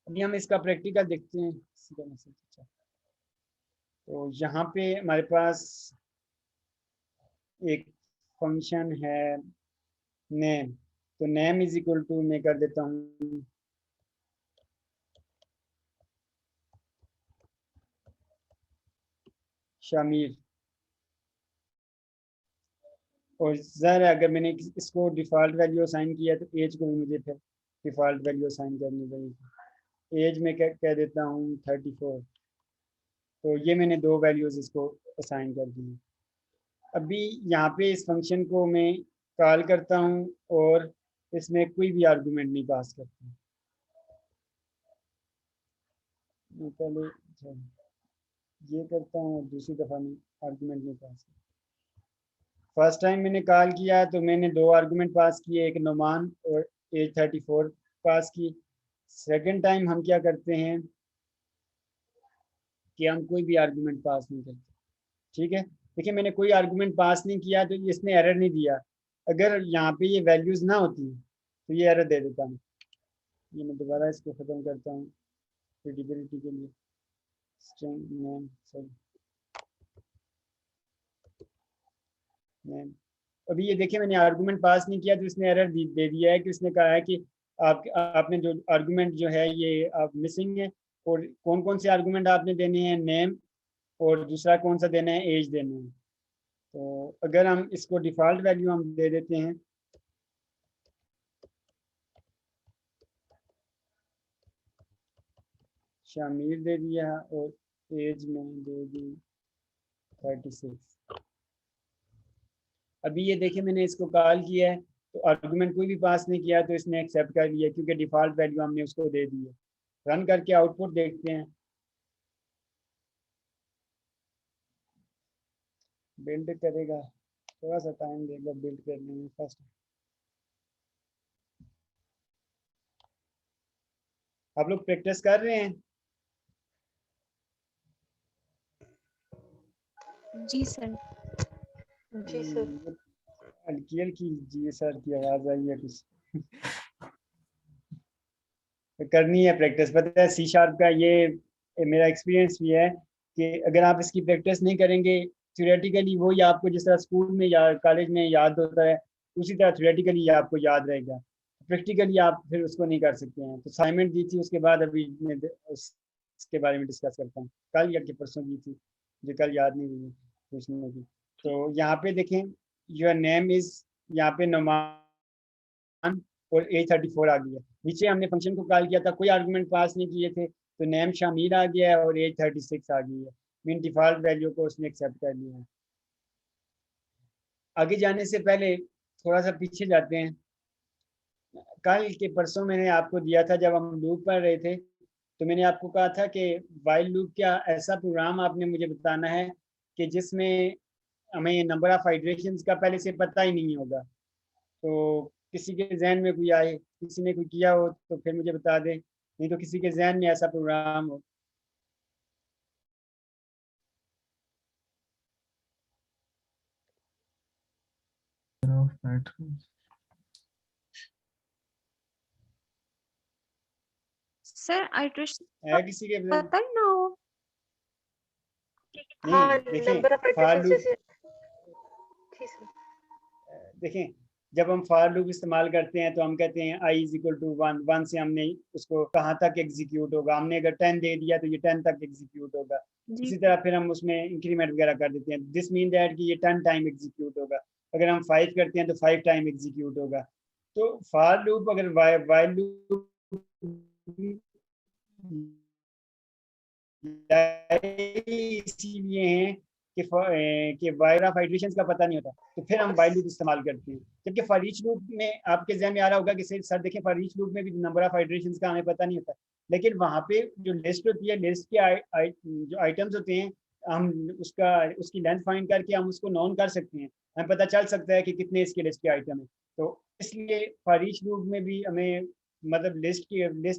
अभी हम इसका प्रैक्टिकल देखते हैं। अच्छा, तो यहाँ पे हमारे पास एक फंक्शन है नेम, तो नेम इज इक्वल टू मैं कर देता हूँ शामिर, और ज़ाहिर है अगर मैंने इसको डिफ़ॉल्ट वैल्यू असाइन किया तो एज को भी मुझे फिर डिफ़ॉल्ट वैल्यू असाइन करनी पड़ेगी। एज में कह देता हूँ 34, तो ये मैंने दो वैल्यूज़ इसको असाइन कर दी। अभी यहाँ पे इस फंक्शन को मैं कॉल करता हूँ और इसमें कोई भी आर्गूमेंट नहीं पास करता। मैं पहले अच्छा, ये करता हूँ और दूसरी दफ़ा मैं आर्गूमेंट नहीं पास करता। फर्स्ट टाइम मैंने कॉल किया तो मैंने दो आर्गूमेंट पास किए, एक नोमान और एज 34 पास की। सेकंड टाइम हम क्या करते हैं कि हम कोई भी आर्गूमेंट पास नहीं करते। ठीक है, देखिए मैंने कोई आर्गूमेंट पास नहीं किया तो इसने एरर नहीं दिया। अगर यहाँ पे ये वैल्यूज़ ना होती तो ये एरर दे देता हूँ। ये मैं दोबारा इसको ख़त्म करता हूँ क्रेडिबिलिटी के लिए। String name, sorry name. अभी ये देखिए मैंने आर्गूमेंट पास नहीं किया तो इसने एरर दे दिया है कि उसने कहा है कि आपने जो आर्गूमेंट जो है ये आप मिसिंग है, और कौन कौन से आर्गूमेंट आपने देने हैं, नेम और दूसरा कौन सा देना है, एज देना है। तो अगर हम इसको डिफ़ॉल्ट वैल्यू हम दे देते हैं, शामिर दे दिया और एज में दे दी 36। अभी ये देखिए मैंने इसको कॉल किया है तो आर्गूमेंट कोई भी पास नहीं किया तो इसने एक्सेप्ट कर लिया क्योंकि डिफ़ॉल्ट वैल्यू हमने उसको दे दी है। रन करके आउटपुट देखते हैं। बिल्ड करेगा, थोड़ा सा टाइम लेगा बिल्ड करने में। फर्स्ट आप लोग प्रैक्टिस कर रहे हैं? जी सर। जी सर। हल्की हल्की जी सर की आवाज़ आई है कुछ। तो करनी है प्रैक्टिस। पता है सी शार्प का ये मेरा एक्सपीरियंस भी है कि अगर आप इसकी प्रैक्टिस नहीं करेंगे, थ्योरेटिकली वही आपको जिस तरह स्कूल में या कॉलेज में याद होता है उसी तरह थ्योरेटिकली आपको याद रहेगा, प्रैक्टिकली आप फिर उसको नहीं कर सकते हैं। तो असाइनमेंट दी थी उसके बाद अभी मैं उसके बारे में डिस्कस करता हूँ। कल या कि परसों दी थी, जो कल याद नहीं हुई पूछने की। तो यहाँ पे देखें योर नेम इज़, यहाँ पे नुमान और एज 34 आ गई है। नीचे हमने फंक्शन को कॉल किया था, कोई आर्गुमेंट पास नहीं किए थे, तो नेम शामिर आ गया है और एज 36 आ गई है। मीन डिफ़ॉल्ट वैल्यू को उसने एक्सेप्ट कर लिया है। आगे जाने से पहले थोड़ा सा पीछे जाते हैं। कल के परसों मैंने आपको दिया था जब हम लूप पढ़ रहे थे, तो मैंने आपको कहा था कि वाइल लूप क्या ऐसा प्रोग्राम आपने मुझे बताना है कि जिसमें हमें नंबर ऑफ आइटरेशंस का पहले से पता ही नहीं होगा। तो किसी के जहन में कोई आए, किसी ने कोई किया हो तो फिर मुझे बता दे, नहीं तो किसी के जहन में ऐसा प्रोग्राम हो। सर आइट्रेशन है किसी के जहन? पता ही ना हो। हाँ, नहीं देखें number of for iteration loop, से। जी सर। देखें जब हम फॉर लूप इस्तेमाल करते हैं तो हम कहते हैं i is equal to one, one से हमने उसको कहाँ तक एग्जीक्यूट होगा, हमने अगर 10 दे दिया तो ये 10 तक एग्जीक्यूट होगा। जी इसी तरह फिर हम उसमें इंक्रीमेंट वगैरह कर देते हैं, दिस मीन दैट कि ये 10 टाइम एग्जीक्यूट होगा। अगर हम 5 करते हैं तो 5 टाइम एग्जीक्यूट होगा। तो फॉर लूप अगर वाइल लूप इसीलिए हैं कि वाइल ऑफ आइटरेशंस का पता नहीं होता, तो फिर हम वाइल लूप इस्तेमाल करते हैं। जबकि फॉर ईच लूप में आपके जहन में आ रहा होगा कि सर देखें फॉर ईच लूप में भी नंबर ऑफ आइटरेशंस का हमें पता नहीं होता, लेकिन वहाँ पे जो लिस्ट होती है, लिस्ट के जो आइटम्स होते हैं, हम उसकी लेंथ फाइंड करके हम उसको नोन कर सकते हैं। हमें पता चल सकता है कि कितने इसके लिस्ट के आइटम है। तो इसलिए फॉर ईच लूप में भी हमें मतलब लिस्ट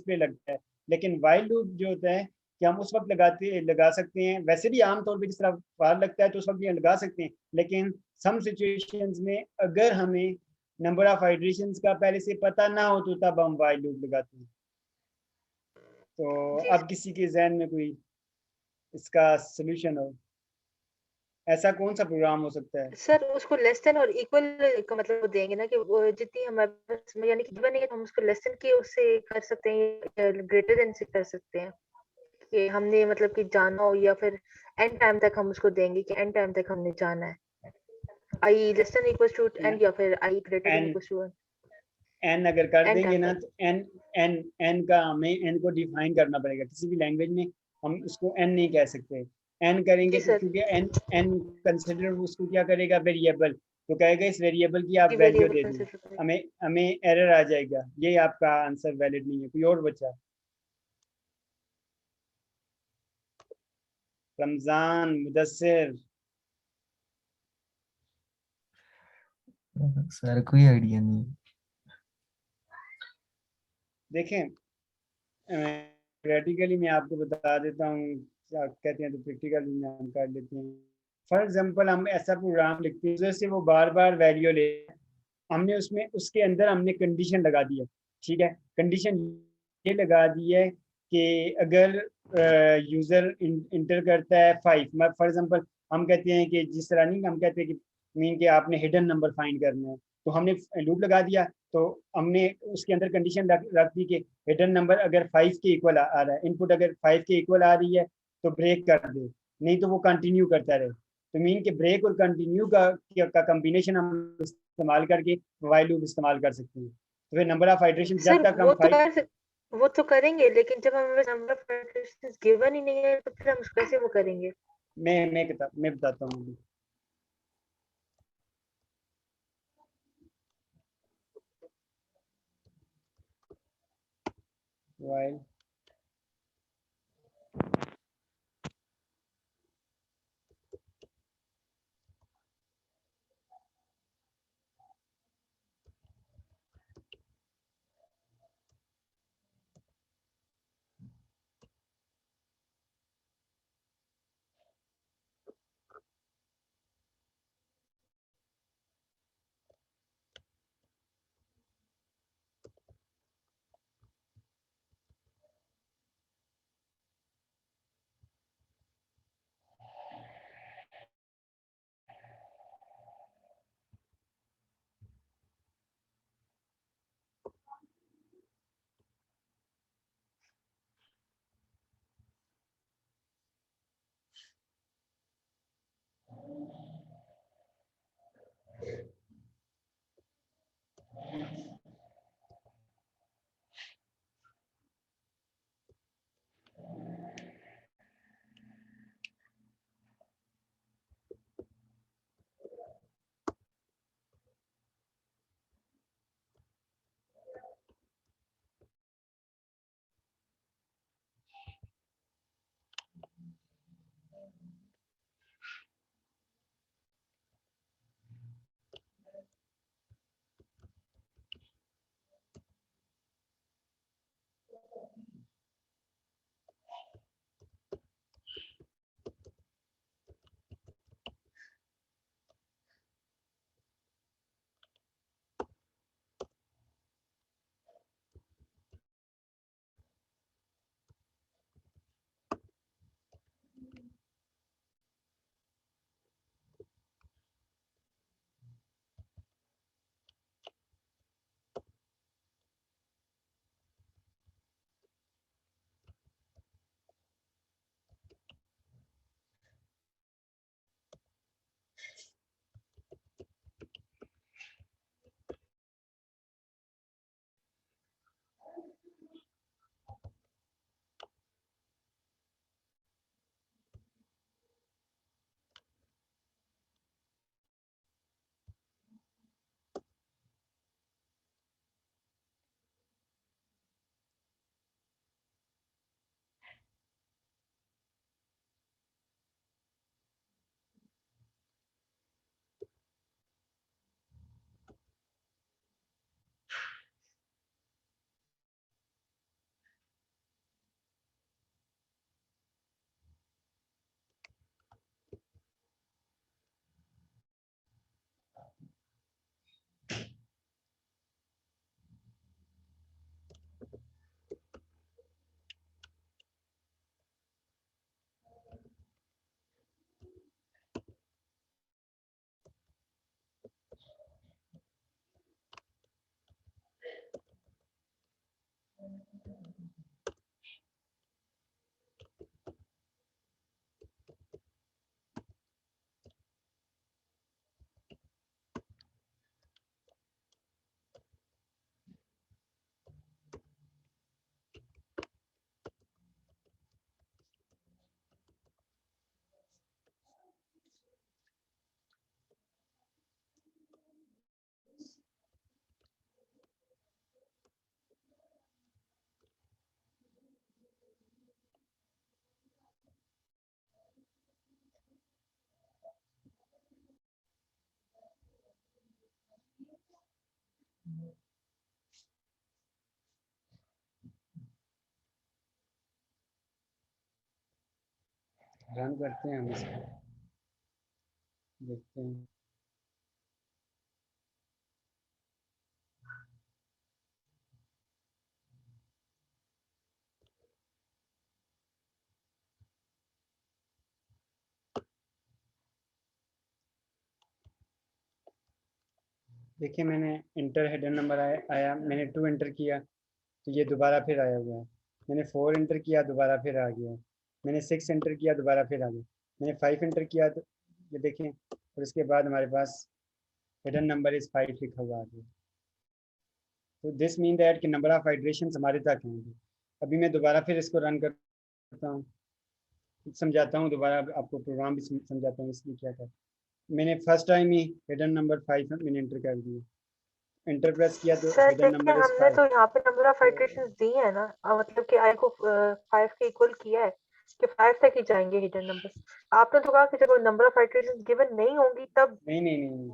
पे लगता है। लेकिन वाइल लूप जो होता है कि हम उस वक्त लगा सकते हैं, वैसे भी आमतौर पे जिस तरह फार लगता है तो उस वक्त भी लगा सकते हैं, लेकिन सम सिचुएशंस में अगर हमें नंबर ऑफ हाइड्रेशंस का पहले से पता ना हो तो तब हम वाइल लूप लगाते हैं। तो जी अब किसी के जहन में कोई इसका सोल्यूशन हो, ऐसा कौन सा प्रोग्राम हो सकता है? सर, उसको लेस देन और इक्वल का मतलब वो देंगे ना कि वो जितनी हमारे पास में यानी कि गिवन नहीं है तो हम उसको लेस देन के उससे कर सकते हैं या ग्रेटर देन से कर सकते हैं कि हमने मतलब कि जाना हो या फिर एंड टाइम तक हम उसको देंगे कि एंड टाइम तक हमने जाना है। I less than equals to and या फिर i greater than n equals to n अगर कर एंड देंगे टाइम ना तक। तो एन एन एन का हमें एन को डिफाइन करना पड़ेगा, किसी भी लैंग्वेज में हम उसको एन नहीं कह सकते। एन करेंगे जी तो सर, क्योंकि एन एन कंसिडर उसको क्या करेगा, वेरिएबल, तो कहेगा इस वेरिएबल की आप जी वैल्यू वेरिएबल दे दें, कंसीडर करें। हमें हमें एरर आ जाएगा, ये आपका आंसर वैलिड नहीं है। कोई और बचा? रमजान, मुदस्सिर? सर कोई आइडिया नहीं। देखें, प्रैक्टिकली मैं आपको बता देता हूँ, क्या कहते हैं, तो प्रैक्टिकली में हम कर लेते हैं। फॉर एग्जांपल हम ऐसा प्रोग्राम लिखते हैं जैसे वो बार बार वैल्यू ले, हमने उसमें उसके अंदर हमने कंडीशन लगा दी है, ठीक है। कंडीशन ये लगा दी है कि अगर यूज़र इंटर करता है 5, फॉर एग्जांपल हम कहते हैं कि जिस तरह नहीं, हम कहते हैं कि मीन कि आपने हिडन नंबर फाइंड करना है, तो हमने लूप लगा दिया, तो हमने उसके अंदर कंडीशन रख दी कि हिडन नंबर अगर 5 के इक्वल आ रहा है, इनपुट अगर 5 के इक्वल आ रही है तो ब्रेक कर दे, नहीं तो वो कंटिन्यू करता रहे। तो मीन के ब्रेक और कंटिन्यू का कम्बिनेशन हम इस्तेमाल करके व्हाइल लूप इस्तेमाल कर सकते हैं। तो फिर नंबर ऑफ आइटरेशन जब सर तक हम 5, वो तो करेंगे लेकिन जब हमें नंबर ऑफ इटरेशंस गिवन ही नहीं है तो फिर हम कैसे वो करेंगे? मैं बताता हूँ। व्हाइल रन करते हैं हम इसको, देखते हैं। देखिए मैंने इंटर हेडर नंबर आया, मैंने 2 एंटर किया तो ये दोबारा फिर आया हुआ है। मैंने 4 एंटर किया, दोबारा फिर आ गया। मैंने 6 एंटर किया, दोबारा फिर आ गया। मैंने 5 एंटर किया तो ये देखें, और इसके बाद हमारे पास हेडर नंबर इज़ 5 लिखा हुआ आ गया। तो दिस मीन दैट कि नंबर ऑफ हाइड्रेशन हमारे तक हैं। अभी मैं दोबारा फिर इसको रन करता हूँ, समझाता हूँ दोबारा आपको, प्रोग्राम भी समझाता हूँ इसलिए क्या कर। मैंने फर्स्ट टाइम ही हेडर नंबर 5 मैंने एंटर कर दिया, एंटर प्रेस किया तो सर हेडर देखिए नंबर इज हमने 5। तो यहाँ पे नंबर ऑफ आइटरेशंस दी है ना, मतलब कि आई को 5 के इक्वल किया है कि 5 तक ही जाएंगे हिडन नंबर। आपने तो कहा कि जब नंबर ऑफ आइटरेशंस गिवन नहीं होंगी तब। नहीं,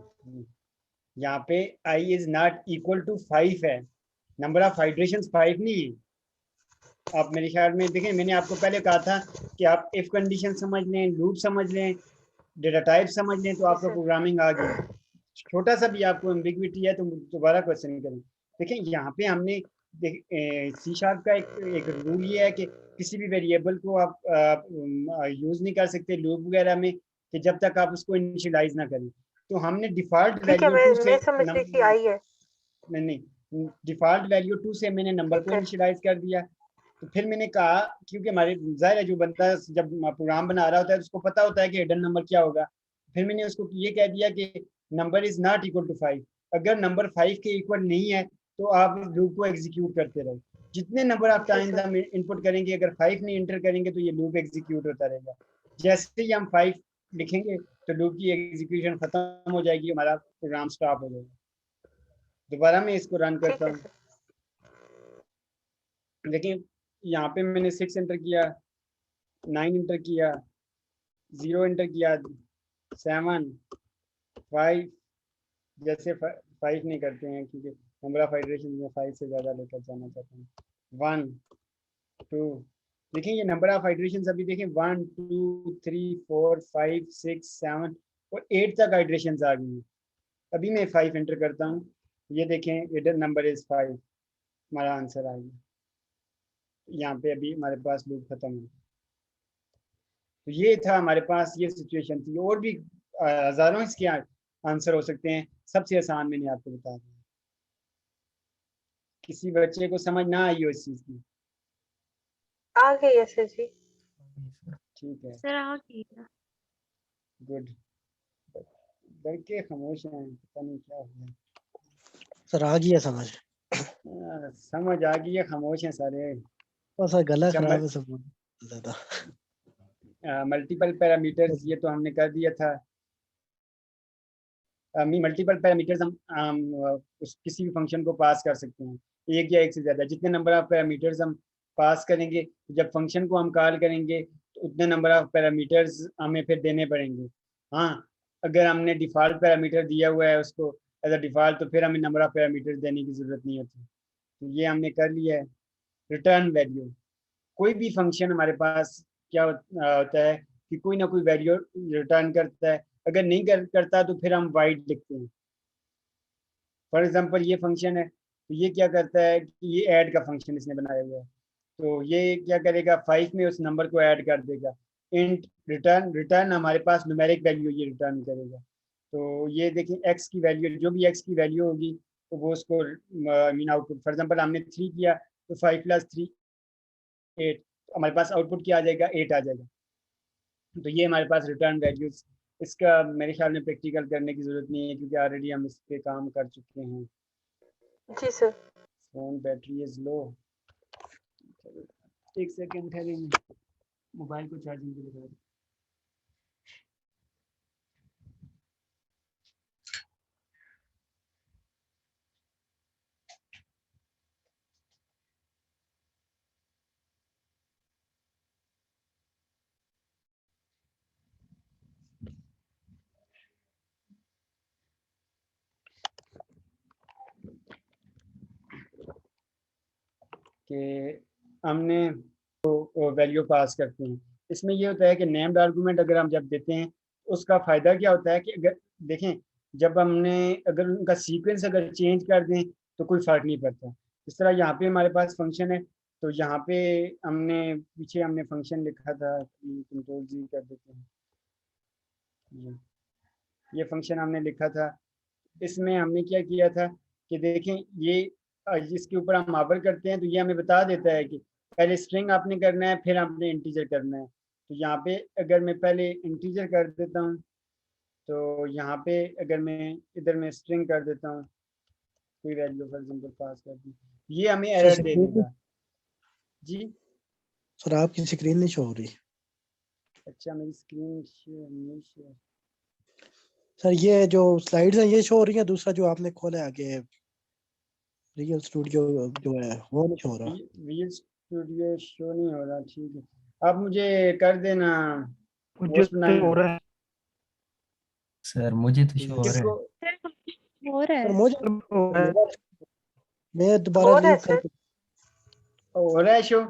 यहाँ पे i is not equal to 5 है, नंबर ऑफ हाइड्रेशंस 5 नहीं है। आप मेरे ख्याल में देखें, मैंने आपको पहले कहा था कि आप इफ कंडीशन समझ लें, लूप समझ लें, डेटा टाइप समझ लें तो आपको प्रोग्रामिंग आ गई। छोटा सा भी आपको एम्बिग्विटी है तो दोबारा क्वेश्चन करें। देखिए यहाँ पे हमने सी शार्प का एक रूल ये है कि किसी भी वेरिएबल को आप यूज नहीं कर सकते लूप वगैरह में कि जब तक आप उसको इनिशियलाइज ना करें। तो हमने डिफॉल्ट ठीक है, वैल्यू 2 से मैं समझ गई कि आई है। नहीं, डिफॉल्ट वैल्यू 2 से मैंने नंबर ठीक को है। इनिशियलाइज कर दिया। तो फिर मैंने कहा, क्योंकि हमारे जाहिर है जो बंदा जब प्रोग्राम बना रहा होता है उसको पता होता है कि हिडन नंबर क्या होगा। फिर मैंने उसको ये कह दिया कि number is not equal to 5। अगर नंबर 5 के इक्वल नहीं है तो आप इस लूप को एग्जीक्यूट करते रहो। जितने नंबर ऑफ टाइम्स हम इनपुट करेंगे, अगर 5 नहीं एंटर करेंगे तो ये लूप एग्जीक्यूट होता रहेगा। जैसे ही हम 5 लिखेंगे तो लूप की एग्जीक्यूशन खत्म हो जाएगी, हमारा प्रोग्राम स्टॉप हो जाएगा। दोबारा मैं इसको रन ठीक करता है हूँ। सर। देखिए यहाँ पे मैंने 6 एंटर किया, 9 एंटर किया, 0 एंटर किया, 7, 5, जैसे 5 नहीं करते हैं क्योंकि नंबर ऑफ हाइड्रेशन में 5 से ज़्यादा लेकर जाना चाहते हैं। 1, 2, देखिए ये नंबर ऑफ हाइड्रेशन अभी देखें 1, 2, 3, 4, 5, 6, 7 और 8 तक हाइड्रेशन आ गई हैं। अभी मैं 5 एंटर करता हूँ, ये देखें हिडन नंबर इज 5, हमारा आंसर आ गया। यहाँ पे अभी हमारे पास लूप खत्म है। तो ये था हमारे पास, ये सिचुएशन थी। और भी हजारों इसके आंसर हो सकते हैं, सबसे आसान मैंने आपको बता दिया। किसी बच्चे को समझ ना आई हो इस चीज की? आ गई है सर जी। ठीक है, सर आ गई है। गुड। लड़के खामोश हैं, पता नहीं क्या हो गया। सर आ गया समझ। समझ आ गई है, खामोश हैं सारे। और सर गला अच्छा, खराब है सब ज्यादा। मल्टीपल पैरामीटर्स ये तो हमने कर दिया था। मल्टीपल पैरामीटर्स हम किसी भी फंक्शन को पास कर सकते हैं, एक या एक से ज़्यादा। जितने नंबर ऑफ पैरामीटर्स हम पास करेंगे, जब फंक्शन को हम कॉल करेंगे तो उतने नंबर ऑफ पैरामीटर्स हमें फिर देने पड़ेंगे। हाँ, अगर हमने डिफ़ॉल्ट पैरामीटर दिया हुआ है उसको एज अ डिफ़ॉल्ट, तो फिर हमें नंबर ऑफ पैरामीटर्स देने की ज़रूरत नहीं होती। तो ये हमने कर लिया है। रिटर्न वैल्यू, कोई भी फंक्शन हमारे पास क्या होता है कि कोई ना कोई वैल्यू रिटर्न करता है। अगर नहीं करता तो फिर हम वाइड लिखते हैं। फॉर एग्जांपल ये फंक्शन है, तो ये क्या करता है कि ये ऐड का फंक्शन इसने बनाया हुआ है, तो ये क्या करेगा 5 में उस नंबर को ऐड कर देगा। इंट रिटर्न हमारे पास न्यूमेरिक वैल्यू ये रिटर्न करेगा। तो ये देखिए एक्स की वैल्यू, जो भी एक्स की वैल्यू होगी तो वो उसको मीन आउटपुट। फॉर एग्जांपल हमने 3 किया तो 5 + 3 8, हमारे पास आउटपुट क्या आ जाएगा, 8 आ जाएगा। तो ये हमारे पास रिटर्न वैल्यूज, इसका मेरे ख्याल में प्रैक्टिकल करने की जरूरत नहीं है क्योंकि ऑलरेडी हम इस पे काम कर चुके हैं। जी sir. Phone battery is low, एक सेकेंड ठहरिए, मोबाइल को चार्जिंग पे लगा दूं। कि हमने वैल्यू पास करते हैं। इसमें ये होता है कि नेम्ड आर्गूमेंट अगर हम जब देते हैं उसका फ़ायदा क्या होता है कि अगर देखें जब हमने अगर उनका सीक्वेंस अगर चेंज कर दें तो कोई फ़र्क नहीं पड़ता। इस तरह यहाँ पे हमारे पास फंक्शन है, तो यहाँ पे हमने पीछे हमने फंक्शन लिखा था, कंट्रोल जी कर देते हैं, ये फंक्शन हमने लिखा था। इसमें हमने क्या किया था कि देखें ये जिसके ऊपर हम मावर करते हैं तो ये हमें बता देता है कि पहले स्ट्रिंग आपने करना है फिर आपने इंटीजर करना है। तो यहाँ पे अगर मैं पहले इंटीजर कर देता हूँ तो यहाँ पे अगर मैं इधर में स्ट्रिंग कर देता हूँ, कोई वैल्यू फॉर एग्जांपल पास कर दी, ये हमें एरर दे देगा। जी सर आपकी स्क्रीन नहीं शो हो रही। अच्छा मेरी स्क्रीन शेयर नहीं शेयर, सर ये जो स्लाइड्स हैं ये शो हो रही हैं, दूसरा जो आपने खोला है आगे रियल स्टूडियो जो है वो नहीं शो हो रहा। विजुअल स्टूडियो शो नहीं हो रहा, ठीक है आप मुझे कर देना मुझे होस्ट तो हो रहा है सर, मुझे तो शो हो रहा किसको है। हो रहा सर है। मुझे मैं दोबारा हो रहा है लीव सर। करके हो रहा है शो?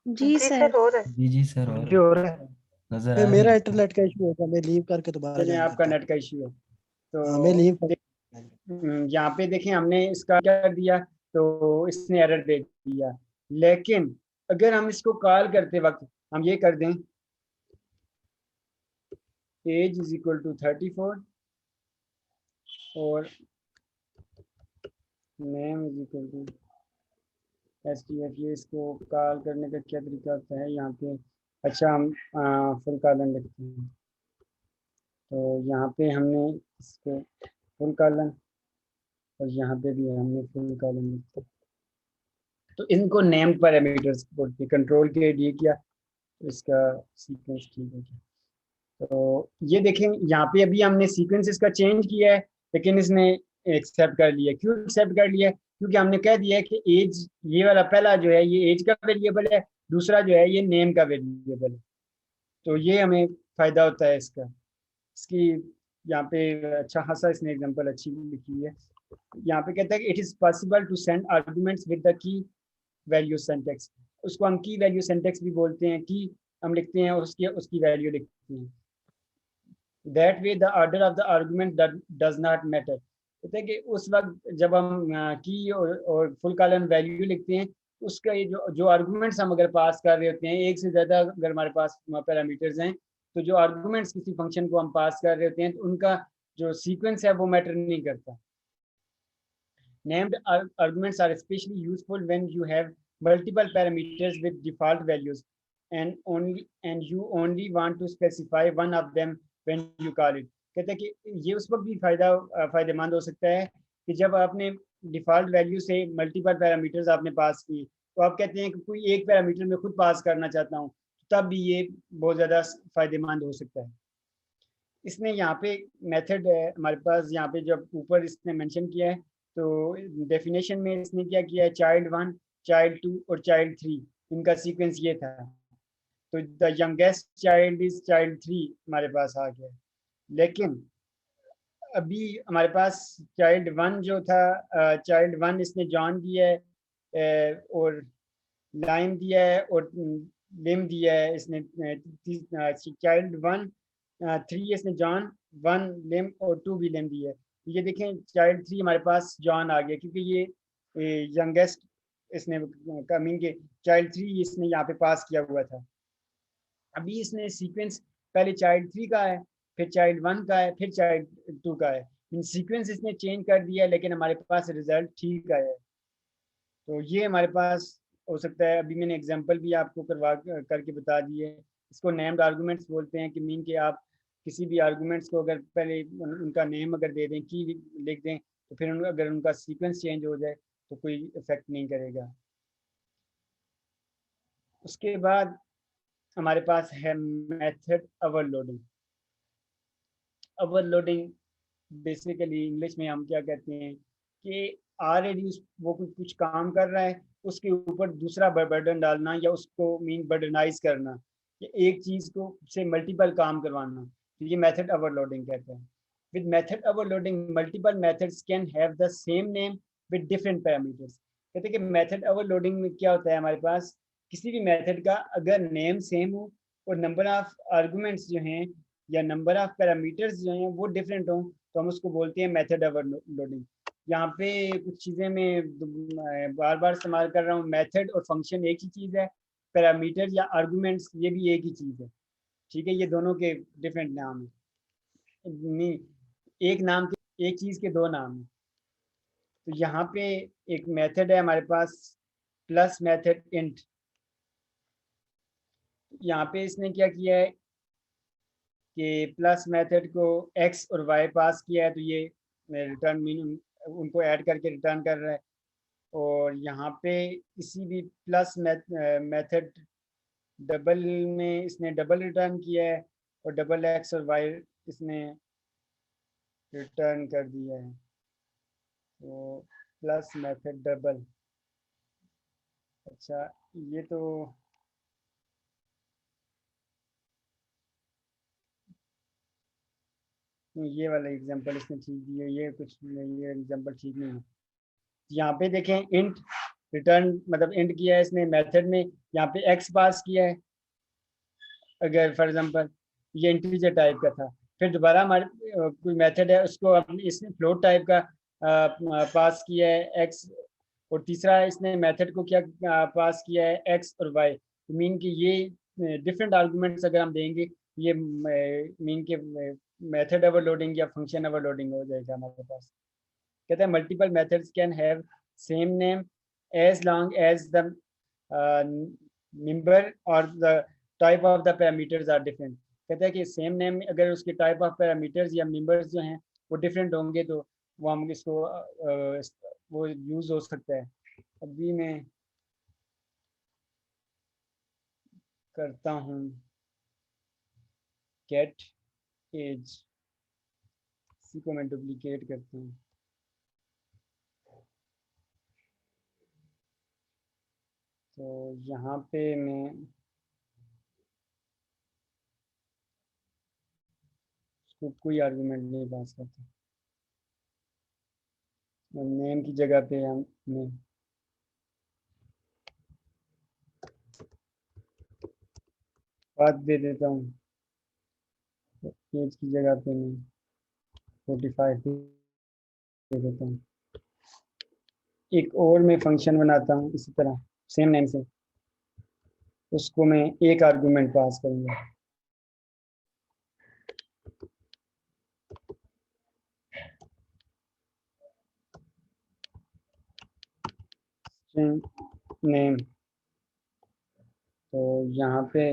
जी जी सर। सर हो रहा है। जी सर, हो मुझे रहा हो रहा है है, नजर फिर आ रही मेरा है। इंटरनेट का इशू होगा, मैं लीव करके दोबारा चलिए ज्वाइन आपका करता नेट का इशू है हूँ। हाँ मैं तो लीव कर यहाँ पे देखें हमने इसका क्या कर दिया, तो इसने एरर दे दिया। लेकिन अगर हम इसको कॉल करते वक्त हम ये कर दें एज इज इक्वल टू 34 और name is equal to STF, ये इसको कॉल करने का क्या तरीका होता है यहाँ पे। अच्छा हम फुल कॉलन लिखते हैं, तो यहाँ पे हमने इसको फुल कॉलन और यहाँ पे भी हमने फुल कॉलन लिखा, तो इनको नेम्ड पैरामीटर्स बोलते हैं। कंट्रोल के लिए किया तो इसका सीक्वेंस ठीक हो गया। तो ये देखें यहाँ पे अभी हमने सीक्वेंस इसका चेंज किया है लेकिन इसने एक्सेप्ट कर लिया। क्यों एक्सेप्ट कर लिया? क्योंकि हमने कह दिया है कि एज, ये वाला पहला जो है ये एज का वेरिएबल है, दूसरा जो है ये नेम का वेरिएबल है। तो ये हमें फ़ायदा होता है इसका। इसकी यहाँ पे अच्छा खासा इसने एग्जांपल अच्छी लिखी है। यहाँ पे कहता है कि it is possible to send arguments with the key value syntax, उसको हम की वैल्यू सिंटैक्स भी बोलते हैं। की हम लिखते हैं और उसकी वैल्यू लिखते हैं। That way the order of the argument does not matter. कहते हैं कि उस वक्त जब हम की और फुल कॉलन वैल्यू लिखते हैं उसका ये जो आर्गुमेंट्स हम अगर पास कर रहे होते हैं, एक से ज़्यादा अगर हमारे पास पैरामीटर्स हैं, तो जो आर्गुमेंट्स किसी फंक्शन को हम पास कर रहे होते हैं तो उनका जो सीक्वेंस है वो मैटर नहीं करता। Named arguments are especially useful when you have multiple parameters with default values and you only want to specify one of them when you call it। कहते हैं कि ये उस वक्त भी फ़ायदेमंद हो सकता है कि जब आपने डिफ़ॉल्ट वैल्यू से मल्टीपल पैरामीटर्स आपने पास की, तो आप कहते हैं कि कोई एक पैरामीटर में खुद पास करना चाहता हूँ, तब भी ये बहुत ज़्यादा फ़ायदेमंद हो सकता है। इसने यहाँ पे मेथड हमारे पास यहाँ पे जब ऊपर इसने मेंशन किया है तो डेफिनेशन में इसने क्या किया है, चाइल्ड 1, चाइल्ड 2 और चाइल्ड 3, इनका सीक्वेंस ये था। तो the youngest child is child 3 हमारे पास आ गया। लेकिन अभी हमारे पास चाइल्ड 1 जो था, चाइल्ड 1 इसने जॉन दिया है और लाइम दिया है और लिम दिया है। इसने चाइल्ड 1 3 इसने जॉन 1 लिम और 2 भी लिम दिया है। ये देखें चाइल्ड 3 हमारे पास जॉन आ गया क्योंकि ये यंगेस्ट इसने कमिंग के चाइल्ड 3 इसने यहाँ पे पास किया हुआ था। अभी इसने सीक्वेंस पहले चाइल्ड 3 का है, फिर चाइल्ड 1 का है, फिर चाइल्ड 2 का है। इन सीक्वेंस इसने चेंज कर दिया लेकिन हमारे पास रिजल्ट ठीक आया है। तो ये हमारे पास हो सकता है। अभी मैंने एग्जांपल भी आपको करके बता दिए। इसको नेम्ड आर्गुमेंट्स बोलते हैं कि मीन के आप किसी भी आर्गुमेंट्स को अगर पहले उनका नेम अगर दे दें, की लिख दें, तो फिर अगर उनका सीक्वेंस चेंज हो जाए तो कोई इफेक्ट नहीं करेगा। उसके बाद हमारे पास है method overloading. Overloading basically English में हम क्या कहते हैं कि ऑलरेडी वो कुछ काम कर रहा है, उसके ऊपर दूसरा बर्डन डालना या उसको मीन बर्डनाइज करना, या एक चीज को से मल्टीपल काम करवाना, तो ये मेथड ओवरलोडिंग कहते हैं। With method overloading multiple methods can have the same name with different parameters. कहते हैं कि मेथड ओवरलोडिंग में क्या होता है, हमारे पास किसी भी मेथड का अगर नेम सेम हो और नंबर ऑफ आर्गुमेंट्स जो हैं या नंबर ऑफ पैरामीटर्स जो हैं वो डिफरेंट हो, तो हम उसको बोलते हैं मेथड ओवरलोडिंग। यहाँ पे कुछ चीज़ें मैं बार बार इस्तेमाल कर रहा हूँ। मेथड और फंक्शन एक ही चीज़ है, पैरामीटर या आर्गुमेंट्स ये भी एक ही चीज़ है, ठीक है। ये दोनों के डिफरेंट नाम है, एक नाम के एक चीज़ के दो नाम है। तो यहाँ पे एक मेथड है हमारे पास प्लस मेथड इंट। यहाँ पे इसने क्या किया है कि प्लस मेथड को एक्स और वाई पास किया है, तो ये रिटर्न मीन उनको ऐड करके रिटर्न कर रहा है। और यहाँ पे इसी भी प्लस मेथड डबल में इसने डबल रिटर्न किया है और डबल एक्स और वाई इसने रिटर्न कर दिया है। तो प्लस मेथड डबल, अच्छा ये तो ये वाला एग्जांपल इसने ठीक दिया, ये कुछ नहीं, ये एग्जांपल ठीक नहीं है। यहाँ पे देखें इंट रिटर्न मतलब इंट किया है इसने मेथड में, यहाँ पे एक्स पास किया है। अगर फॉर एग्जांपल ये इंटीजर टाइप का था, फिर दोबारा हमारे कोई मेथड है उसको इसने फ्लोट टाइप का पास किया है एक्स, और तीसरा इसने मेथड को क्या पास किया है एक्स और वाई। मीन कि ये डिफरेंट आर्गुमेंट्स अगर हम देंगे, ये मीन के मेथड ओवरलोडिंग या फंक्शन ओवरलोडिंग हो जाएगा हमारे पास। कहते हैं multiple methods can have same name as long as the number और the type of the parameters are different. कहते हैं कि सेम नेम अगर उसके टाइप ऑफ पैरामीटर्स या नंबर्स जो हैं वो डिफरेंट होंगे तो वो हम इसको वो यूज़ हो सकता है। अभी मैं करता हूँ गेट एज, इसी को मैं डुप्लीकेट करता हूँ। तो यहाँ पे मैं उसको कोई आर्गुमेंट नहीं पास करता, नेम की जगह पे हम बात दे देता हूँ, एज की जगह पे मैं 45 दे देता हूँ। एक और मैं फंक्शन बनाता हूँ इसी तरह सेम नेम से, उसको मैं एक आर्गुमेंट पास करूँगा। नेम, तो यहाँ पे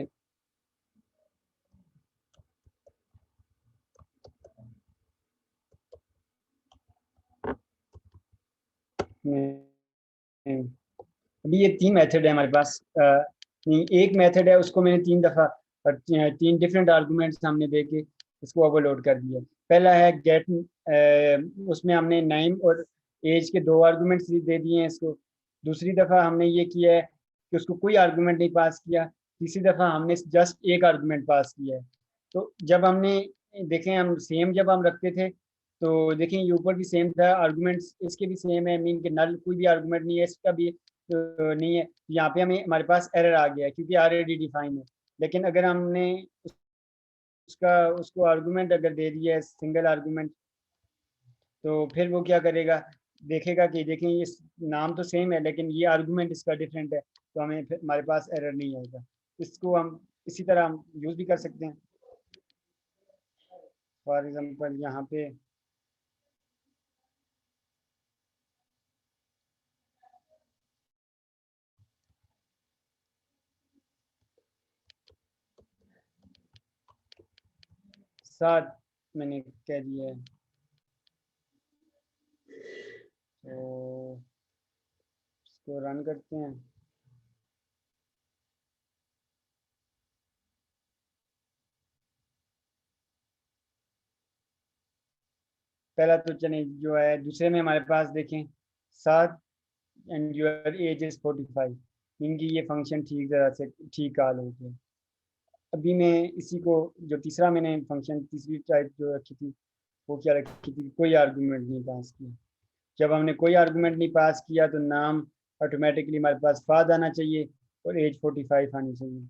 अभी ये तीन मेथड है हमारे पास। एक मेथड है उसको मैंने तीन दफ़ा तीन डिफरेंट आर्गुमेंट्स हमने दे के इसको ओवरलोड कर दिया। पहला है गेट, उसमें हमने नेम और एज के दो आर्गुमेंट्स दे दिए हैं इसको। दूसरी दफ़ा हमने ये किया है कि उसको कोई आर्गुमेंट नहीं पास किया। तीसरी दफ़ा हमने जस्ट एक आर्गुमेंट पास किया है। तो जब हमने देखें हम सेम जब हम रखते थे तो देखें ये ऊपर भी सेम था, आर्गुमेंट्स इसके भी सेम है, मीन के नल कोई भी आर्गुमेंट नहीं है, इसका भी नहीं है। यहाँ पे हमें हमारे पास एरर आ गया क्योंकि ऑलरेडी डिफाइन है। लेकिन अगर हमने उसको आर्गुमेंट अगर दे दिया है सिंगल आर्गुमेंट, तो फिर वो क्या करेगा, देखेगा कि देखें ये नाम तो सेम है लेकिन ये आर्गुमेंट इसका डिफरेंट है, तो हमें फिर हमारे पास एरर नहीं आएगा। इसको हम इसी तरह हम यूज़ भी कर सकते हैं। फॉर एग्जांपल यहाँ पे 7 मैंने कह दिया है। तो इसको रन करते हैं। पहला तो चलिए जो है दूसरे में हमारे पास देखें 7 एंड योर एज इज 45, इनकी ये फंक्शन ठीक तरह से ठीक कॉल हो गया। अभी मैं इसी को जो तीसरा मैंने फंक्शन तीसरी टाइप जो रखी थी वो क्या रखी थी, कोई आर्गूमेंट नहीं पास किया। जब हमने कोई आर्गूमेंट नहीं पास किया तो नाम ऑटोमेटिकली हमारे पास फाद आना चाहिए और एज 45 आनी चाहिए।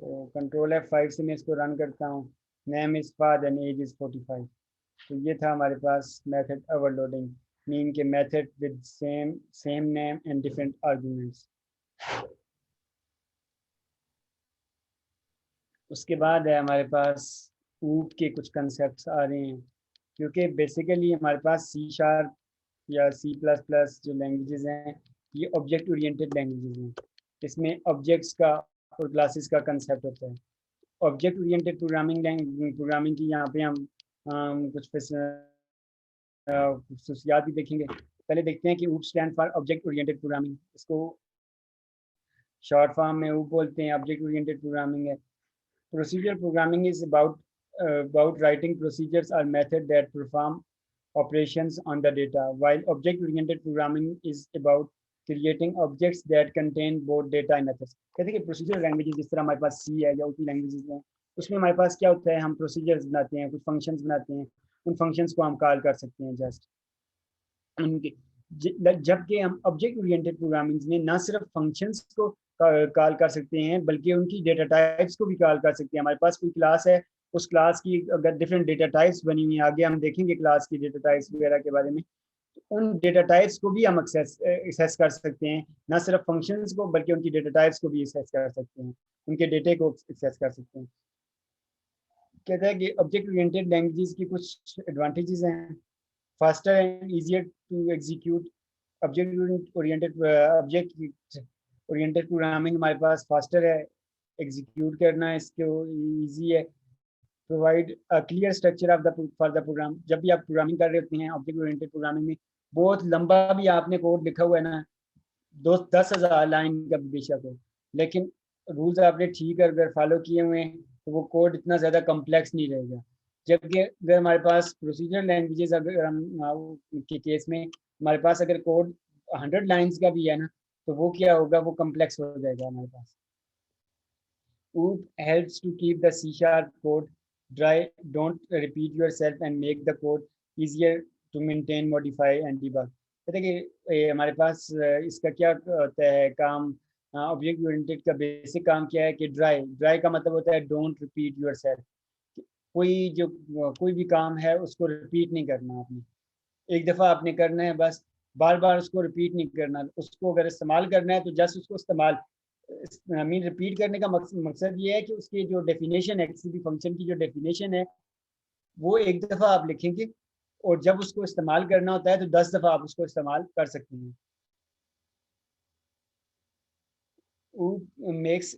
तो कंट्रोल F5 से मैं इसको रन करता हूँ। नेम इज़ फाद एंड एज इज़ 45। तो ये था हमारे पास मेथड ओवरलोडिंग, मीन के method with same name and different arguments. उसके बाद है हमारे पास ऊप के कुछ कंसेप्ट आ रहे हैं, क्योंकि बेसिकली हमारे पास C# या C++ जो लैंग्वेजेस हैं ये ऑब्जेक्ट ओरिएंटेड लैंग्वेजेस हैं। इसमें ऑब्जेक्ट्स का और क्लासेस का कंसेप्ट होता है। ऑब्जेक्ट ओरिएंटेड प्रोग्रामिंग की यहाँ पे हम कुछ खसूसियात भी देखेंगे। पहले देखते हैं कि ऊप stand for object oriented programming, इसको शॉर्ट फॉर्म में ऊप बोलते हैं। ऑब्जेक्ट ओरिएंटेड प्रोग्रामिंग है Procedural programming is about writing procedures or method that perform operations on the data, while object-oriented programming is about creating objects that contain both data and methods. कहते हैं कि procedure languages जिस तरह हमारे पास C है या उसी लैंग्वेजेस हैं, उसमें हमारे पास क्या होता है, हम प्रोसीजर्स बनाते हैं, कुछ फंक्शंस बनाते हैं, उन फंक्शंस को हम कॉल कर सकते हैं जस्ट उनके। जबकि हम ऑब्जेक्ट ओरिएंटेड प्रोग्रामिंग में ना सिर्फ फंक्शंस को कॉल कर सकते हैं बल्कि उनकी डेटा टाइप्स को भी कॉल कर सकते हैं। हमारे पास कोई क्लास है, उस क्लास की अगर डिफरेंट डेटा टाइप्स बनी हुई हैं, आगे हम देखेंगे क्लास की डेटा टाइप्स वगैरह के बारे में, तो उन डेटा टाइप्स को भी हम एक्सेस कर सकते हैं, ना सिर्फ फंक्शंस को बल्कि उनकी डेटा टाइप्स को भी एक्सेस कर सकते हैं, उनके डेटे को एक्सेस कर सकते हैं। कहता है कि ऑब्जेक्ट ओरिएंटेड लैंग्वेजेस की कुछ एडवांटेजेस हैं। Faster and easier to execute. Object oriented programming हमारे पास फास्टर है, एग्जीक्यूट करना इसको इजी है। Provide a clear structure of the for the program. जब भी आप प्रोग्रामिंग कर रहे होते हैं ऑब्जेक्ट ओरिएंटेड प्रोग्रामिंग में, बहुत लंबा भी आपने कोड लिखा हुआ है ना, 10,000 लाइन का बेशक हो, लेकिन रूल्स आपने ठीक अगर फॉलो किए हुए हैं तो वो कोड इतना ज़्यादा कॉम्प्लेक्स नहीं रहेगा। जबकि अगर हमारे पास प्रोसीजर लैंग्वेजेस अगर हम के केस में हमारे पास अगर कोड 100 लाइन्स का भी है ना, तो वो क्या होगा, वो कॉम्प्लेक्स हो जाएगा हमारे पास। OOP helps to keep the C# code dry, don't repeat yourself and make the code easier to maintain, modify and debug। कहते हैं कि हमारे पास इसका क्या होता है काम, ऑब्जेक्ट ओरिएंटेड का बेसिक काम क्या है कि ड्राई का मतलब होता है डोंट रिपीट योरसेल्फ। कोई भी काम है उसको रिपीट नहीं करना, आपने एक दफ़ा आपने करना है, बस बार बार उसको रिपीट नहीं करना। उसको अगर इस्तेमाल करना है तो जस्ट उसको इस्तेमाल मीन रिपीट करने का मकसद ये है कि उसकी जो डेफिनेशन है, किसी भी फंक्शन की जो डेफिनेशन है वो एक दफ़ा आप लिखेंगे और जब उसको इस्तेमाल करना होता है तो 10 दफ़ा आप उसको इस्तेमाल कर सकते हैं। makes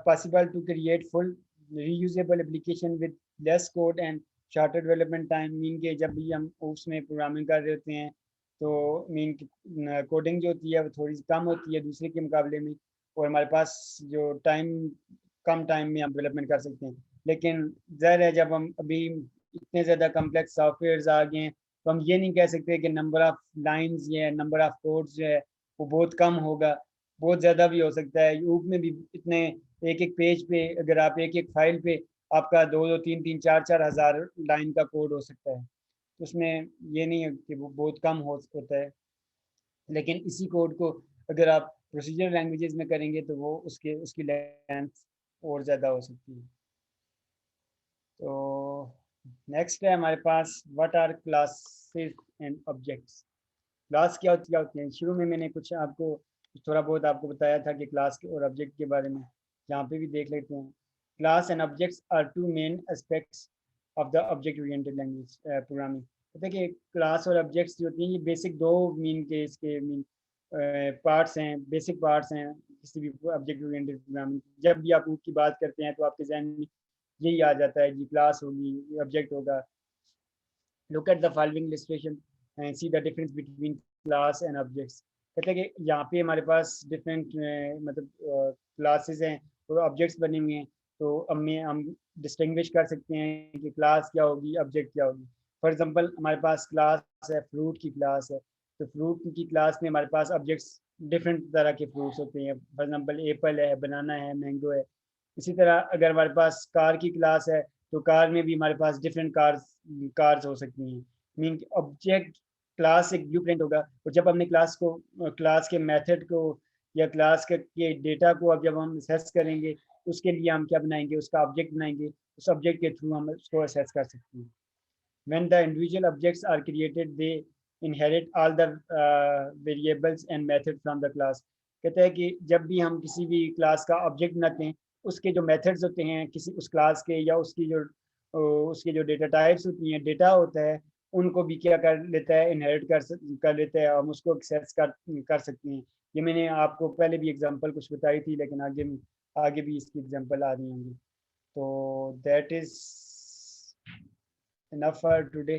possible to create full reusable application with less code and shorter development time। Mean के जब भी हम उसमें प्रोग्रामिंग कर रहे होते हैं तो मीन कोडिंग जो होती है वो थोड़ी सी कम होती है दूसरे के मुकाबले में, और हमारे पास जो कम टाइम में हम डेवलपमेंट कर सकते हैं। लेकिन ज़ाहिर है जब हम अभी इतने ज़्यादा कम्प्लेक्स सॉफ्टवेयर आ गए हैं तो हम ये नहीं कह सकते कि नंबर ऑफ़ लाइन्स या नंबर ऑफ़ कोड्स जो है वो बहुत कम होगा, बहुत ज़्यादा भी हो सकता है। यूट्यूब में भी इतने एक पेज पे अगर आप एक फाइल पे आपका 2-2, 3-3, 4-4 हज़ार लाइन का कोड हो सकता है, तो उसमें ये नहीं है कि वो बहुत कम होता है। लेकिन इसी कोड को अगर आप प्रोसीजर लैंग्वेजेस में करेंगे तो वो उसकी लेंथ और ज़्यादा हो सकती है। तो नेक्स्ट है हमारे पास what are classes and objects. Class क्या होती हैं? शुरू में मैंने कुछ आपको थोड़ा बहुत आपको बताया था कि क्लास के और ऑब्जेक्ट के बारे में, यहाँ पे भी देख लेते हैं। Class and objects are two main aspects of the object oriented language programming. देखिए क्लास और ऑब्जेक्ट्स जो होती हैं ये बेसिक दो इसके पार्ट्स हैं, बेसिक पार्ट्स हैं किसी भी ऑब्जेक्ट ओरिएंटेड प्रोग्रामिंग। जब भी आप की बात करते हैं तो आपके जहन में यही आ जाता है जी, क्लास होगी, ऑब्जेक्ट होगा। Look at the following illustration and see the difference between class and objects. कहते हैं कि यहाँ पे हमारे पास डिफरेंट मतलब क्लासेस हैं और ऑब्जेक्ट्स बने हुए हैं, तो हम डिस्टिंग्विश कर सकते हैं कि क्लास क्या होगी, ऑब्जेक्ट क्या होगी। फॉर एग्जांपल हमारे पास क्लास है, फ्रूट की क्लास है, तो फ्रूट की क्लास में हमारे पास ऑब्जेक्ट्स डिफरेंट तरह के फ्रूट्स होते हैं। फॉर एग्जांपल एप्पल है, बनाना है, मैंगो है। इसी तरह अगर हमारे पास कार की क्लास है, तो कार में भी हमारे पास डिफरेंट कार्स हो सकती हैं। मीन ऑब्जेक्ट क्लास एक ब्लूप्रिंट होगा, और जब हमने क्लास के मेथड को या क्लास के डेटा को अब जब हम असेस करेंगे, उसके लिए हम क्या बनाएंगे, उसका ऑब्जेक्ट बनाएंगे। उस ऑब्जेक्ट के थ्रू हम उसको असेस कर सकते हैं। When the individual objects are created, they inherit all the variables and methods from the class। कहते हैं कि जब भी हम किसी भी क्लास का ऑब्जेक्ट बनाते हैं, उसके जो मेथड्स होते हैं किसी उस क्लास के, या उसकी जो डेटा टाइप्स होती हैं, डेटा होता है, उनको भी क्या कर लेता है, इनहेरिट कर लेता है, हम उसको एक्सेस कर सकते हैं। ये मैंने आपको पहले भी एग्जांपल कुछ बताई थी, लेकिन आगे भी इसकी एग्जांपल आ रही होंगी। तो that is enough for today।